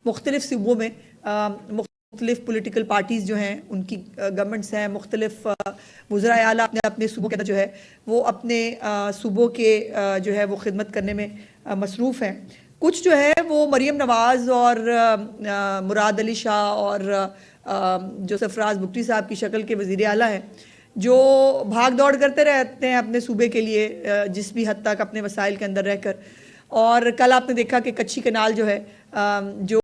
مختلف صوبوں میں مختلف پولیٹیکل پارٹیز جو ہیں ان کی گورنمنٹس ہیں، مختلف وزراء اعلیٰ اپنے اپنے صوبوں کے اندر جو ہے وہ اپنے صوبوں کے جو ہے وہ خدمت کرنے میں مصروف ہیں۔ کچھ جو ہے وہ مریم نواز اور مراد علی شاہ اور جو سرفراز بگٹی صاحب کی شکل کے وزیر اعلیٰ ہیں، جو بھاگ دوڑ کرتے رہتے ہیں اپنے صوبے کے لیے جس بھی حد تک اپنے وسائل کے اندر رہ کر۔ اور کل آپ نے دیکھا کہ کچھی کنال جو ہے جو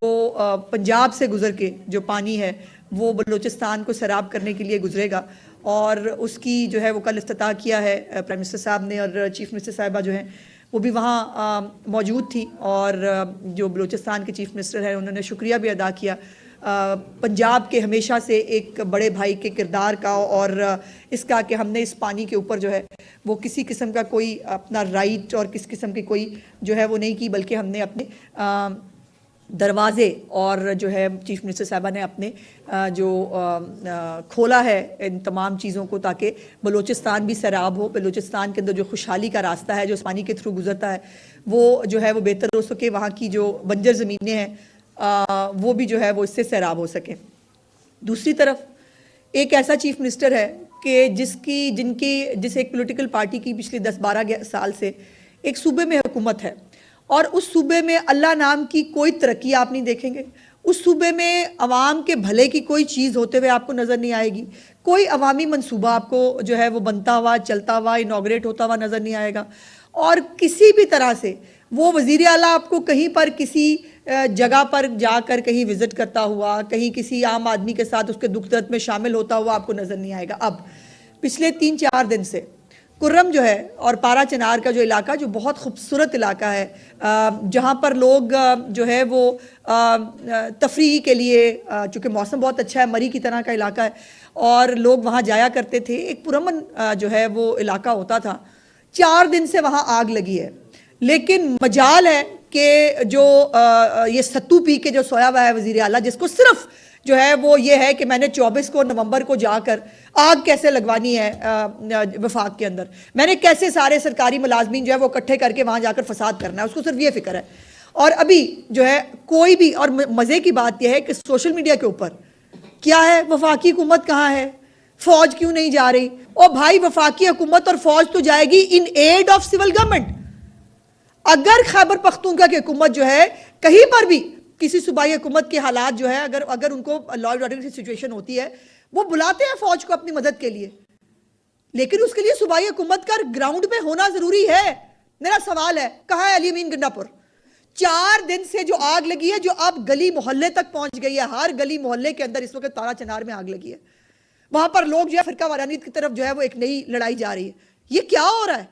پنجاب سے گزر کے جو پانی ہے وہ بلوچستان کو سیراب کرنے کے لیے گزرے گا، اور اس کی جو ہے وہ کل افتتاح کیا ہے پرائم منسٹر صاحب نے، اور چیف منسٹر صاحبہ جو ہیں وہ بھی وہاں موجود تھی، اور جو بلوچستان کے چیف منسٹر ہیں انہوں نے شکریہ بھی ادا کیا پنجاب کے ہمیشہ سے ایک بڑے بھائی کے کردار کا، اور اس کا کہ ہم نے اس پانی کے اوپر جو ہے وہ کسی قسم کا کوئی اپنا رائٹ اور کس قسم کی کوئی جو ہے وہ نہیں کی، بلکہ ہم نے اپنے دروازے اور جو ہے چیف منسٹر صاحبہ نے اپنے جو کھولا ہے ان تمام چیزوں کو تاکہ بلوچستان بھی سیراب ہو، بلوچستان کے اندر جو خوشحالی کا راستہ ہے جو اس پانی کے تھرو گزرتا ہے وہ جو ہے وہ بہتر ہو سکے، وہاں کی جو بنجر زمینیں ہیں وہ بھی جو ہے وہ اس سے سیراب ہو سکیں۔ دوسری طرف ایک ایسا چیف منسٹر ہے کہ جس ایک پولیٹیکل پارٹی کی پچھلے 10-12 سال سے ایک صوبے میں حکومت ہے، اور اس صوبے میں اللہ نام کی کوئی ترقی آپ نہیں دیکھیں گے، اس صوبے میں عوام کے بھلے کی کوئی چیز ہوتے ہوئے آپ کو نظر نہیں آئے گی، کوئی عوامی منصوبہ آپ کو جو ہے وہ بنتا ہوا، چلتا ہوا، انوگریٹ ہوتا ہوا نظر نہیں آئے گا، اور کسی بھی طرح سے وہ وزیر اعلیٰ آپ کو کہیں پر کسی جگہ پر جا کر کہیں وزٹ کرتا ہوا، کہیں کسی عام آدمی کے ساتھ اس کے دکھ درد میں شامل ہوتا ہوا آپ کو نظر نہیں آئے گا۔ اب پچھلے 3-4 دن سے کرم جو ہے اور پارا چنار کا جو علاقہ جو بہت خوبصورت علاقہ ہے جہاں پر لوگ جو ہے وہ تفریح کے لیے، چونکہ موسم بہت اچھا ہے، مری کی طرح کا علاقہ ہے اور لوگ وہاں جایا کرتے تھے، ایک پرامن جو ہے وہ علاقہ ہوتا تھا، 4 دن سے وہاں آگ لگی ہے، لیکن مجال ہے کہ جو یہ ستو پی کے جو سویا ہوا ہے وزیر اعلیٰ، جس کو صرف جو ہے وہ یہ ہے کہ میں نے 24 نومبر کو جا کر آگ کیسے لگوانی ہے وفاق کے اندر، میں نے کیسے سارے سرکاری ملازمین جو ہے وہ اکٹھے کر کے وہاں جا کر فساد کرنا ہے، اس کو صرف یہ فکر ہے۔ اور ابھی جو ہے کوئی بھی، اور مزے کی بات یہ ہے کہ سوشل میڈیا کے اوپر کیا ہے، وفاقی حکومت کہاں ہے، فوج کیوں نہیں جا رہی؟ اور بھائی وفاقی حکومت اور فوج تو جائے گی ان ایڈ آف سول گورنمنٹ۔ اگر خیبر پختونخوا کی حکومت جو ہے کہیں پر بھی کسی صوبائی حکومت کے حالات جو ہے اگر ان کو لا اینڈ آرڈر کی سچویشن ہوتی ہے وہ بلاتے ہیں فوج کو اپنی مدد کے لیے، لیکن اس کے لیے صوبائی حکومت کا گراؤنڈ پہ ہونا ضروری ہے۔ میرا سوال ہے کہاں ہے علی امین گنڈا پور؟ 4 دن سے جو آگ لگی ہے جو اب گلی محلے تک پہنچ گئی ہے، ہر گلی محلے کے اندر اس وقت پارا چنار میں آگ لگی ہے، وہاں پر لوگ جو ہے فرقہ وارانیت کی طرف جو ہے وہ ایک نئی لڑائی جا رہی ہے۔ یہ کیا ہو رہا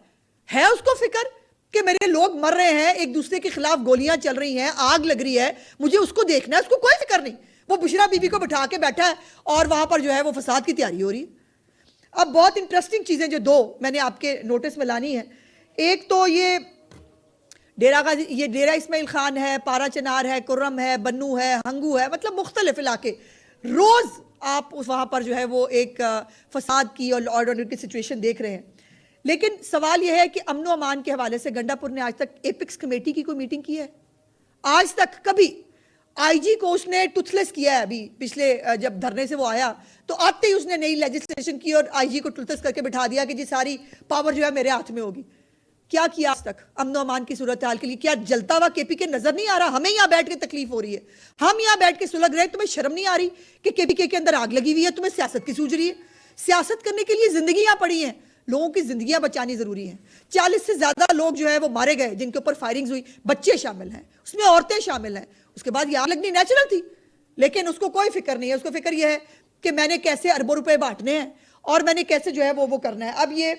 ہے اس کو فکر کہ میرے لوگ مر رہے ہیں، ایک دوسرے کے خلاف گولیاں چل رہی ہیں، آگ لگ رہی ہے، مجھے اس کو دیکھنا ہے، اس کو کوئی فکر نہیں، وہ بشرا بی بی کو بٹھا کے بیٹھا ہے اور وہاں پر جو ہے وہ فساد کی تیاری ہو رہی ہے۔ اب بہت انٹرسٹنگ چیزیں جو 2 میں نے آپ کے نوٹس میں لانی ہے، ایک تو یہ ڈیرہ اسماعیل خان ہے، پارا چنار ہے، کرم ہے، بنو ہے، ہنگو ہے، مطلب مختلف علاقے، روز آپ وہاں پر جو ہے وہ ایک فساد کی اور آرڈر کی سچویشن دیکھ رہے ہیں۔ لیکن سوال یہ ہے کہ امن و امان کے حوالے سے گنڈا پور نے آج تک ایپکس کمیٹی کی کوئی میٹنگ کی ہے؟ آج تک کبھی آئی جی کو اس نے ٹوتھلیس کیا ہے، ابھی پچھلے جب دھرنے سے وہ آیا تو آتے ہی اس نے نئی لیجسلیشن کی اور آئی جی کو ٹوتھلیس کر کے بٹھا دیا کہ جی ساری پاور جو ہے میرے ہاتھ میں ہوگی۔ کیا کیا آج تک امن و امان کی صورتحال کے لیے؟ کیا جلتا ہوا کے پی کے نظر نہیں آ رہا؟ ہمیں یہاں بیٹھ کے تکلیف ہو رہی ہے، ہم یہاں بیٹھ کے سلگ رہے، تمہیں شرم نہیں آ رہی کہ کے پی کے اندر آگ لگی ہوئی ہے، تمہیں سیاست کی سوچ رہی ہے؟ سیاست کرنے کے لیے زندگیاں پڑی ہیں، لوگوں کی زندگیاں بچانی ضروری ہیں۔ 40 سے زیادہ لوگ جو ہے وہ مارے گئے جن کے اوپر فائرنگز ہوئی، بچے شامل ہیں، اس میں عورتیں شامل ہیں، اس کے بعد یہ آگ لگنی نیچرل تھی، لیکن اس کو کوئی فکر نہیں ہے، اس کو فکر یہ ہے کہ میں نے کیسے اربوں روپے بانٹنے ہیں اور میں نے کیسے جو ہے وہ کرنا ہے۔ اب یہ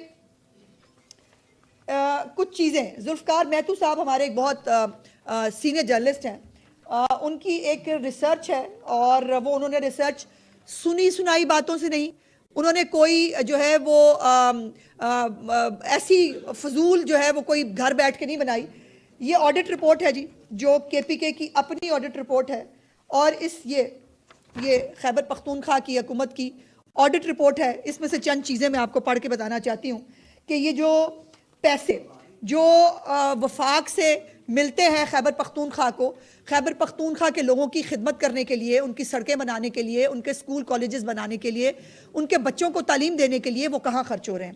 کچھ چیزیں ذوالفقار میتو صاحب ہمارے ایک بہت سینئر جرنلسٹ ہیں، ان کی ایک ریسرچ ہے اور وہ انہوں نے ریسرچ سنی سنائی باتوں سے نہیں، انہوں نے کوئی جو ہے وہ ایسی فضول جو ہے وہ کوئی گھر بیٹھ کے نہیں بنائی، یہ آڈٹ رپورٹ ہے جی جو کے پی کے کی اپنی آڈٹ رپورٹ ہے، اور یہ خیبر پختونخوا کی حکومت کی آڈٹ رپورٹ ہے۔ اس میں سے چند چیزیں میں آپ کو پڑھ کے بتانا چاہتی ہوں کہ یہ جو پیسے جو وفاق سے ملتے ہیں خیبر پختونخوا کو، خیبر پختونخوا کے لوگوں کی خدمت کرنے کے لیے، ان کی سڑکیں بنانے کے لیے، ان کے اسکول کالجز بنانے کے لیے، ان کے بچوں کو تعلیم دینے کے لیے وہ کہاں خرچ ہو رہے ہیں۔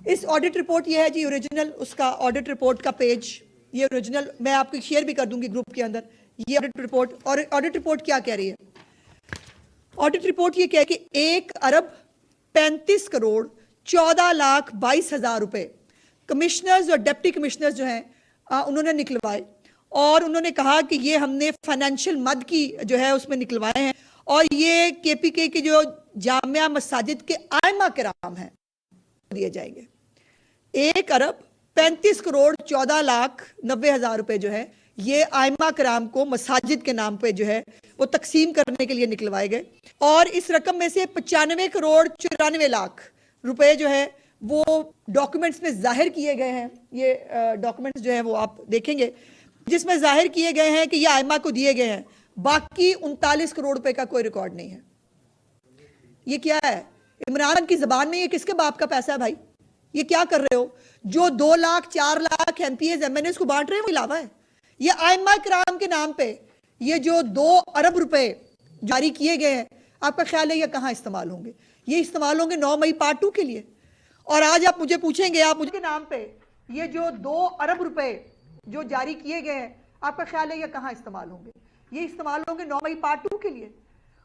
اس آڈٹ رپورٹ یہ ہے جی اوریجنل، اس کا آڈٹ رپورٹ کا پیج یہ اوریجنل میں آپ کو شیئر بھی کر دوں گی گروپ کے اندر، یہ آڈٹ رپورٹ۔ اور آڈٹ رپورٹ کیا کہہ رہی ہے؟ آڈٹ رپورٹ یہ کہہ کہ 1,35,14,22,000 روپے کمشنرز اور ڈپٹی کمشنرز جو ہیں انہوں نے نکلوائے، اور انہوں نے کہا کہ یہ ہم نے فائنینشیل مد کی جو ہے اس میں نکلوائے ہیں، اور یہ کے پی کے کی جو جامعہ مساجد کے ائمہ کرام ہیں دیے جائیں گے۔ 1,35,14,90,000 روپے جو ہے یہ ائمہ کرام کو مساجد کے نام پہ جو ہے وہ تقسیم کرنے کے لیے نکلوائے گئے، اور اس رقم میں سے 95,94,00,000 روپے جو ہے وہ ڈاکومنٹس میں ظاہر کیے گئے ہیں۔ یہ ڈاکومنٹس جو ہیں وہ آپ دیکھیں گے جس میں ظاہر کیے گئے ہیں کہ یہ ائمہ کو دیے گئے ہیں، باقی 39 کروڑ روپے کا کوئی ریکارڈ نہیں ہے۔ یہ کیا ہے؟ عمران کی زبان میں یہ کس کے باپ کا پیسہ ہے بھائی؟ یہ کیا کر رہے ہو؟ جو 2 lakh 4 lakh MPs ایم این ایز کو بانٹ رہے ہیں وہ علاوہ ہے۔ یہ ائمہ کرام کے نام پہ یہ جو 2 ارب روپے جاری کیے گئے ہیں، آپ کا خیال ہے یہ کہاں استعمال ہوں گے؟ یہ استعمال ہوں گے 9 مئی پارٹ 2 کے لیے۔ اور آج آپ مجھے پوچھیں گے، آپ مجھے کے نام پہ یہ جو 2 ارب روپے جو جاری کیے گئے ہیں، آپ کا خیال ہے یہ کہاں استعمال ہوں گے؟ یہ استعمال ہوں گے 9 مئی پارٹ 2 کے لیے۔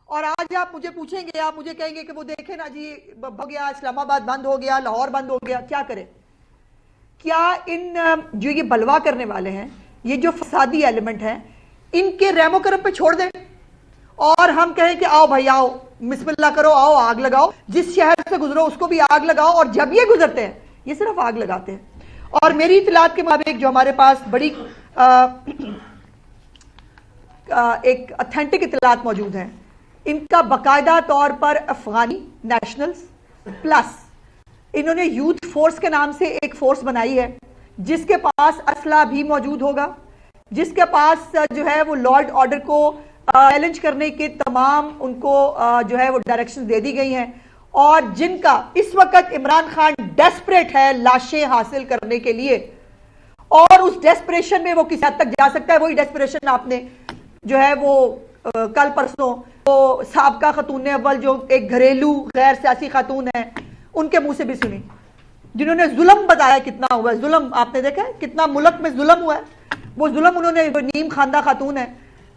اور آج آپ مجھے پوچھیں گے، آپ مجھے کہیں گے کہ وہ دیکھیں نا جی ہو گیا، اسلام آباد بند ہو گیا، لاہور بند ہو گیا، کیا کریں؟ کیا ان جو یہ بلوا کرنے والے ہیں، یہ جو فسادی ایلیمنٹ ہیں، ان کے رحم و کرم پہ چھوڑ دیں اور ہم کہیں کہ آؤ بھائی آؤ بسم اللہ کرو، آؤ آگ لگاؤ، جس شہر سے گزرو اس کو بھی آگ لگاؤ، اور جب یہ گزرتے ہیں یہ صرف آگ لگاتے ہیں۔ اور میری اطلاعات کے مطابق جو ہمارے پاس بڑی ایک اتھینٹک اطلاعات موجود ہیں، ان کا باقاعدہ طور پر افغانی نیشنلز پلس انہوں نے یوتھ فورس کے نام سے ایک فورس بنائی ہے، جس کے پاس اسلحہ بھی موجود ہوگا، جس کے پاس جو ہے وہ لارڈ آرڈر کو چیلنج کرنے کے تمام ان کو جو ہے وہ ڈائریکشن دے دی گئی ہیں، اور جن کا اس وقت عمران خان ڈیسپریٹ ہے لاشیں حاصل کرنے کے لیے، اور اس ڈیسپریشن میں وہ کسی حد تک جا سکتا ہے۔ وہی ڈیسپریشن آپ نے جو ہے وہ کل پرسوں وہ سابقہ خاتون اول جو ایک گھریلو غیر سیاسی خاتون ہیں ان کے منہ سے بھی سنی، جنہوں نے ظلم بتایا کتنا ہوا ہے۔ ظلم آپ نے دیکھا ہے کتنا ملک میں ظلم ہوا ہے، وہ ظلم انہوں نے نیم خواندہ خاتون ہے۔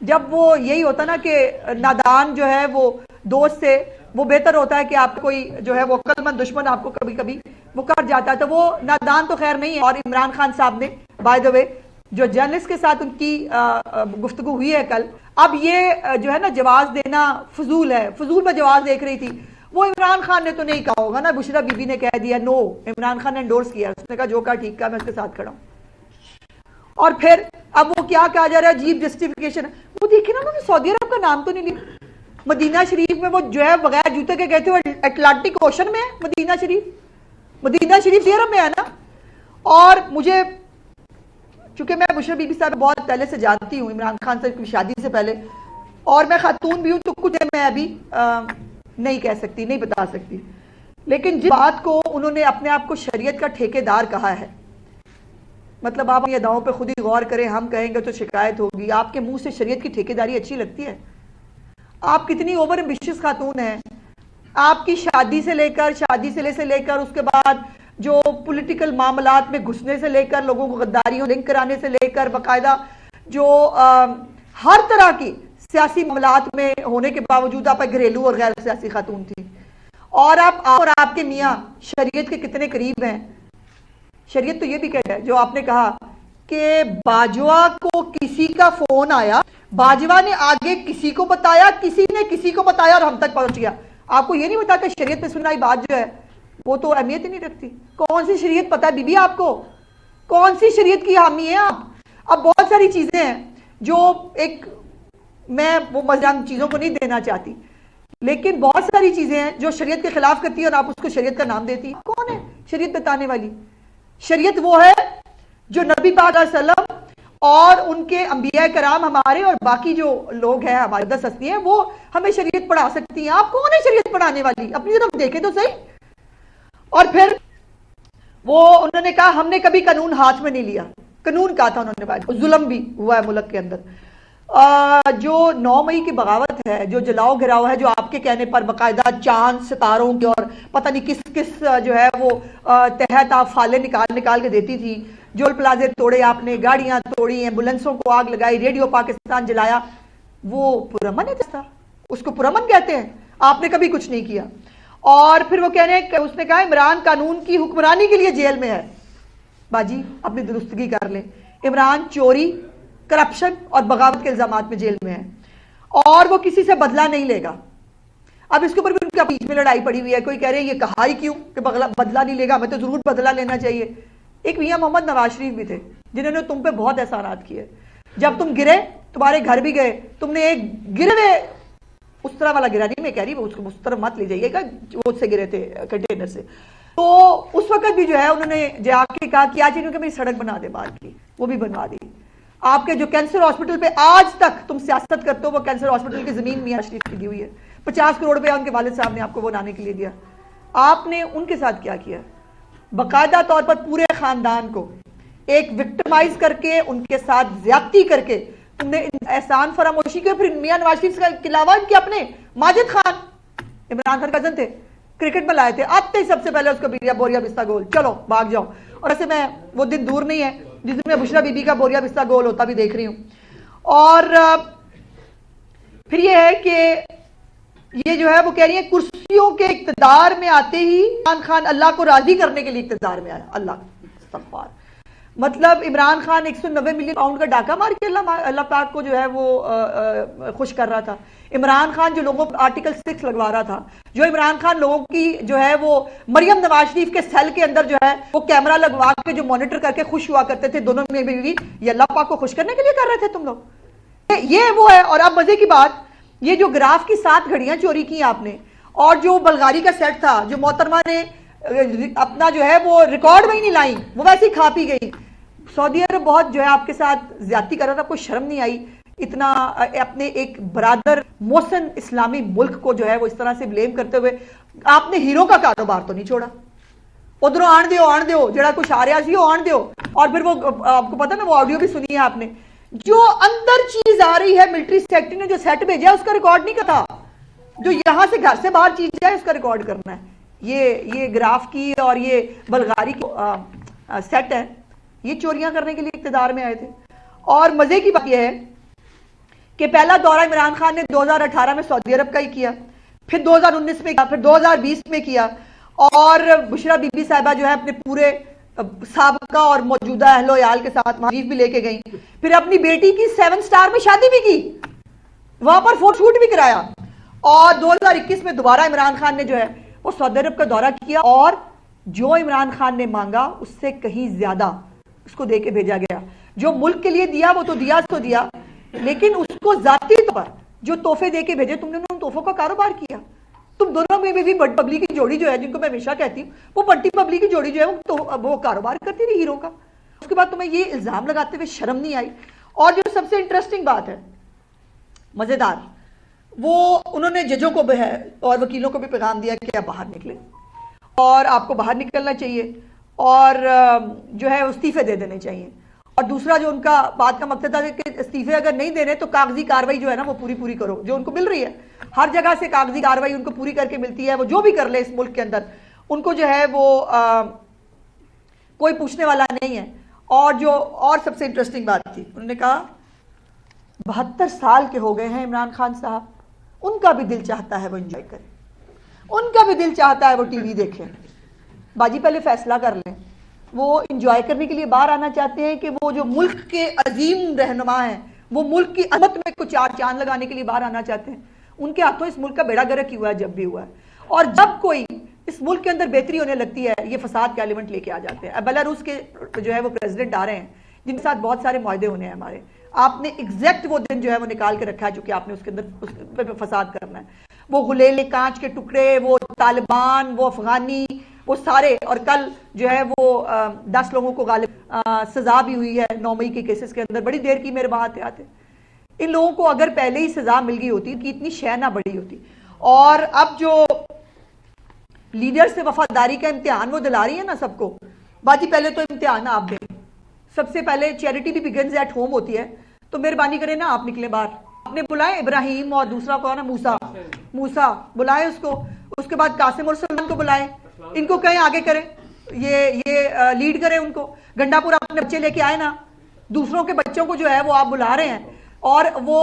جب وہ یہی ہوتا نا کہ نادان جو ہے وہ دوست سے وہ بہتر ہوتا ہے کہ آپ کوئی جو ہے وہ عقل مند دشمن آپ کو کبھی کبھی وہ کر جاتا ہے، تو وہ نادان تو خیر نہیں ہے۔ اور عمران خان صاحب نے بائی دا وے جو جرنلسٹ کے ساتھ ان کی گفتگو ہوئی ہے کل، اب یہ جو ہے نا جواز دینا فضول ہے، فضول میں جواز دیکھ رہی تھی، وہ عمران خان نے تو نہیں کہا ہوگا نا، بشرا بی بی نے کہہ دیا، نو عمران خان نے انڈورس کیا، اس نے کہا جو کہا ٹھیک کہا، میں اس کے ساتھ کھڑا ہوں۔ اور پھر اب وہ کیا کہا جا رہا ہے، عجیب جسٹیفیکیشن، وہ دیکھیں نا انہوں نے سعودی عرب کا نام تو نہیں لیا۔ مدینہ شریف میں وہ جو ہے بغیر جوتے کے گئے تھے، وہ اٹلانٹک اوشن میں ہے مدینہ شریف، مدینہ شریف سعودی عرب میں ہے نا۔ اور مجھے چونکہ میں بشرا بی بی صاحب بہت پہلے سے جانتی ہوں، عمران خان صاحب کی شادی سے پہلے، اور میں خاتون بھی ہوں تو کچھ میں ابھی نہیں کہہ سکتی، نہیں بتا سکتی، لیکن جس بات کو انہوں نے اپنے آپ کو شریعت کا ٹھیکیدار کہا ہے، مطلب آپ یہ اداؤں پہ خود ہی غور کریں، ہم کہیں گے تو شکایت ہوگی۔ آپ کے منہ سے شریعت کی ٹھیکیداری اچھی لگتی ہے؟ آپ کتنی اوور ایمبیشس خاتون ہیں، آپ کی شادی سے لے کر اس کے بعد جو پولیٹیکل معاملات میں گھسنے سے لے کر، لوگوں کو غداریوں لنک کرانے سے لے کر، باقاعدہ جو ہر طرح کی سیاسی معاملات میں ہونے کے باوجود آپ گھریلو اور غیر سیاسی خاتون تھی، اور آپ کے میاں شریعت کے کتنے قریب ہیں۔ شریعت تو یہ بھی کہتا ہے جو آپ نے کہا کہ باجوہ کو کسی کا فون آیا، باجوہ نے آگے کسی کو بتایا، کسی نے کسی کو بتایا اور ہم تک پہنچ گیا۔ آپ کو یہ نہیں بتا کہ شریعت میں سنائی بات جو ہے وہ تو اہمیت ہی نہیں رکھتی۔ کون سی شریعت پتہ ہے بی بی آپ کو؟ کون سی شریعت کی حامی ہیں آپ؟ اب بہت ساری چیزیں ہیں جو ایک میں وہ مزاحم چیزوں کو نہیں دینا چاہتی، لیکن بہت ساری چیزیں ہیں جو شریعت کے خلاف کرتی ہے اور آپ اس کو شریعت کا نام دیتی ہیں۔ کون ہے شریعت بتانے والی؟ شریعت وہ ہے جو نبی پاک علیہ وسلم اور ان کے انبیاء کرام ہمارے اور باقی جو لوگ ہیں ہمارے 10 ہستی ہیں وہ ہمیں شریعت پڑھا سکتی ہیں۔ آپ کون ہے شریعت پڑھانے والی؟ اپنی طرف دیکھیں تو صحیح۔ اور پھر وہ انہوں نے کہا ہم نے کبھی قانون ہاتھ میں نہیں لیا۔ قانون کہا تھا انہوں نے باقاعدہ، ظلم بھی ہوا ہے ملک کے اندر. جو 9 مئی کی بغاوت ہے، جو جلاؤ گھراؤ ہے، جو آپ کے کہنے پر باقاعدہ چاند ستاروں کی اور پتہ نہیں کس کس جو ہے وہ تحت آپ فالے نکال کے دیتی تھی، جو پلازے توڑے آپ نے، گاڑیاں توڑی، ایمبولینسوں کو آگ لگائی، ریڈیو پاکستان جلایا، وہ پرامن تھا. اس کو پرامن کہتے ہیں. آپ نے کبھی کچھ نہیں کیا. اور پھر وہ کہنے کہ اس نے کہا عمران قانون کی حکمرانی کے لیے جیل میں ہے. باجی اپنی درستگی کر لیں. عمران چوری، کرپشن اور بغاوت کے الزامات میں جیل میں ہے اور وہ کسی سے بدلہ نہیں لے گا. اب اس کے اوپر بھی ان کے بیچ میں لڑائی پڑی ہوئی ہے. کوئی کہہ رہے ہیں یہ کہا ہی کیوں کہ بدلہ نہیں لے گا، ہمیں تو ضرور بدلہ لینا چاہیے. ایک میاں محمد نواز شریف بھی تھے جنہوں نے تم پہ بہت احسانات کیے. جب تم گرے تمہارے گھر بھی گئے، تم نے ایک گرے ہوئے، اس طرح والا گرا نہیں میں کہہ رہی، اس کو اس طرف مت لے جائیے گا، وہ سے گرے تھے کنٹینر سے. تو اس وقت بھی جو ہے انہوں نے جا کے کہا کہ آج انہوں نے میری سڑک بنا دے باہر کی، وہ بھی بنوا دی. آپ کے جو کینسر ہاسپٹل پہ آج تک تم سیاست کرتے ہو، وہ کینسر ہاسپٹل کی زمین میاں شریف کی دی ہوئی ہے. 50 کروڑ روپیہ ان کے والد صاحب نے آپ کو بنانے کے لیے دیا. آپ نے ان کے ساتھ کیا کیا؟ باقاعدہ طور پر پورے خاندان کو ایک وکٹمائز کر کے، ان کے ساتھ زیادتی کر کے تم نے احسان فراموشی کے. پھر میاں نواز شریف کے علاوہ ان کے اپنے ماجد خان، عمران خان کزن تھے، کرکٹ میں لائے تھے. آتے ہی سب سے پہلے اس کو بوریا بستہ گول، چلو بھاگ جاؤ. اور ایسے میں وہ دن دور نہیں ہے جس دن میں بشرا بی بی کا بوریا بستہ گول ہوتا بھی دیکھ رہی ہوں. اور پھر یہ ہے کہ یہ جو ہے وہ کہہ رہی ہیں کرسیوں کے اقتدار میں آتے ہی عمران خان اللہ کو راضی کرنے کے لیے اقتدار میں آیا. اللہ استغفار. مطلب عمران خان 190 ملین پاؤنڈ کا ڈاکہ مار کے اللہ پاک کو جو ہے وہ خوش کر رہا تھا. عمران خان جو لوگوں کو آرٹیکل 6 لگوا رہا تھا، جو عمران خان لوگوں کی جو ہے وہ مریم نواز شریف کے سیل کے اندر جو ہے وہ کیمرہ لگوا کے جو مانیٹر کر کے خوش ہوا کرتے تھے دونوں میں بیوی، یہ اللہ پاک کو خوش کرنے کے لیے کر رہے تھے تم لوگ. یہ وہ ہے. اور اب مزے کی بات، یہ جو گراف کی 7 گھڑیاں چوری کی آپ نے، اور جو بلغاری کا سیٹ تھا جو محترمہ نے اپنا جو ہے وہ ریکارڈ میں ہی نہیں لائیں، وہ ویسے ہی کھا پی گئی. سعودی عرب بہت جو ہے آپ کے ساتھ زیادتی کر رہا تھا. کوئی شرم نہیں آئی اتنا اپنے ایک برادر محسن اسلامی ملک کو جو ہے وہ اس طرح سے بلیم کرتے ہوئے؟ آپ نے ہیرو کا کاروبار تو نہیں چھوڑا. ادھروں آن دیو جڑا کچھ آ رہا سی وہ آن دیو. اور پھر وہ آپ کو پتا نا وہ آڈیو بھی سنی ہے آپ نے، جو اندر چیز آ رہی ہے ملٹری سیکٹری نے جو سیٹ بھیجا اس کا ریکارڈ نہیں کرتا، جو یہاں سے گھر سے باہر چیز جائے اس کا ریکارڈ کرنا ہے. یہ گراف کی اور یہ بلغاری کی سیٹ ہے، یہ چوریاں کرنے کے لیے اقتدار میں آئے تھے. اور مزے کی بات یہ ہے کہ پہلا دورہ عمران خان نے 2018 میں سعودی عرب کا ہی کیا، پھر 2019 میں کیا، پھر 2020 میں کیا. اور بشرا بی بی صاحبہ جو ہے اپنے پورے سابقہ اور موجودہ اہل و عیال کے ساتھ مہاجیف بھی لے کے گئیں. پھر اپنی بیٹی کی 7 سٹار میں شادی بھی کی، وہاں پر فوٹو شوٹ بھی کرایا. اور 2021 میں دوبارہ عمران خان نے جو ہے وہ سعودی عرب کا دورہ کیا، اور جو عمران خان نے مانگا اس سے کہیں زیادہ اس کو دے کے بھیجا گیا. جو ملک کے لیے دیا وہ تو دیا، لیکن اس کو ذاتی طور پر جو تحفے دے کے بھیجے تم نے ان تحفوں کا کاروبار کیا. تم دونوں میں بھی بٹ پبلی کی جوڑی جو ہے، جن کو میں ہمیشہ کہتی ہوں، وہ بٹی پبلی کی جوڑی جو ہے وہ کاروبار کرتی رہی ہیرو کا. اس کے بعد تمہیں یہ الزام لگاتے ہوئے شرم نہیں آئی؟ اور جو سب سے انٹرسٹنگ بات ہے، مزیدار، وہ انہوں نے ججوں کو بھی ہے اور وکیلوں کو بھی پیغام دیا کہ آپ باہر نکلیں اور آپ کو باہر نکلنا چاہیے اور جو ہے استعفے دے دینے چاہیے. اور دوسرا جو ان کا بات کا مقصد تھا کہ استعفے اگر نہیں دینے تو کاغذی کاروائی جو ہے نا وہ پوری کرو، جو ان کو مل رہی ہے ہر جگہ سے کاغذی کاروائی ان کو پوری کر کے ملتی ہے. وہ جو بھی کر لے اس ملک کے اندر ان کو جو ہے وہ کوئی پوچھنے والا نہیں ہے. اور سب سے انٹرسٹنگ بات تھی، انہوں نے کہا 72 سال کے ہو گئے ہیں عمران خان صاحب، ان کا بھی دل چاہتا ہے وہ انجوائے کریں، ان کا بھی دل چاہتا ہے وہ ٹی وی دیکھیں. باجی پہلے فیصلہ کر لیں. وہ انجوائے کرنے کے لیے باہر آنا چاہتے ہیں کہ وہ جو ملک کے عظیم رہنما ہیں، وہ ملک کی عظمت میں کچھ چار چاند لگانے کے لیے باہر آنا چاہتے ہیں؟ ان کے ہاتھوں اس ملک کا بیڑا گرک ہی ہوا ہے جب بھی ہوا ہے. اور جب کوئی اس ملک کے اندر بہتری ہونے لگتی ہے یہ فساد کے ایلیمنٹ لے کے آ جاتے ہیں. اب بیلاروس کے جو ہے وہ پریزیڈنٹ آ رہے ہیں جن کے ساتھ بہت سارے معاہدے ہونے ہیں ہمارے. آپ نے ایگزیکٹ وہ دن جو ہے وہ نکال کے رکھا ہے جو کہ آپ نے اس کے اندر فساد کرنا ہے. وہ غلیلے کانچ کے ٹکڑے، وہ طالبان، وہ افغانی، وہ سارے. اور کل جو ہے وہ 10 لوگوں کو غالب سزا بھی ہوئی ہے 9 مئی کے کیسز کے اندر. بڑی دیر کی میرے بات آتے. ان لوگوں کو اگر پہلے ہی سزا مل گئی ہوتی کہ اتنی شے نہ بڑی ہوتی. اور اب جو لیڈر سے وفاداری کا امتحان وہ دلا رہی ہے نا سب کو، باجی پہلے تو امتحان آپ دیں. سب سے پہلے چیریٹی بھی بگنز ایٹ ہوم ہوتی ہے. تو مہربانی کریں نا آپ نکلیں باہر. آپ نے بلائے ابراہیم اور دوسرا کون ہے موسیٰ بلائے اس کو. اس کے بعد قاسم اور سلمان کو بلائے. ان کو کہیں آگے کریں, یہ لیڈ کریں ان کو. گنڈا پورا اپنے بچے لے کے آئے نا. دوسروں کے بچوں کو جو ہے وہ آپ بلا رہے ہیں اور وہ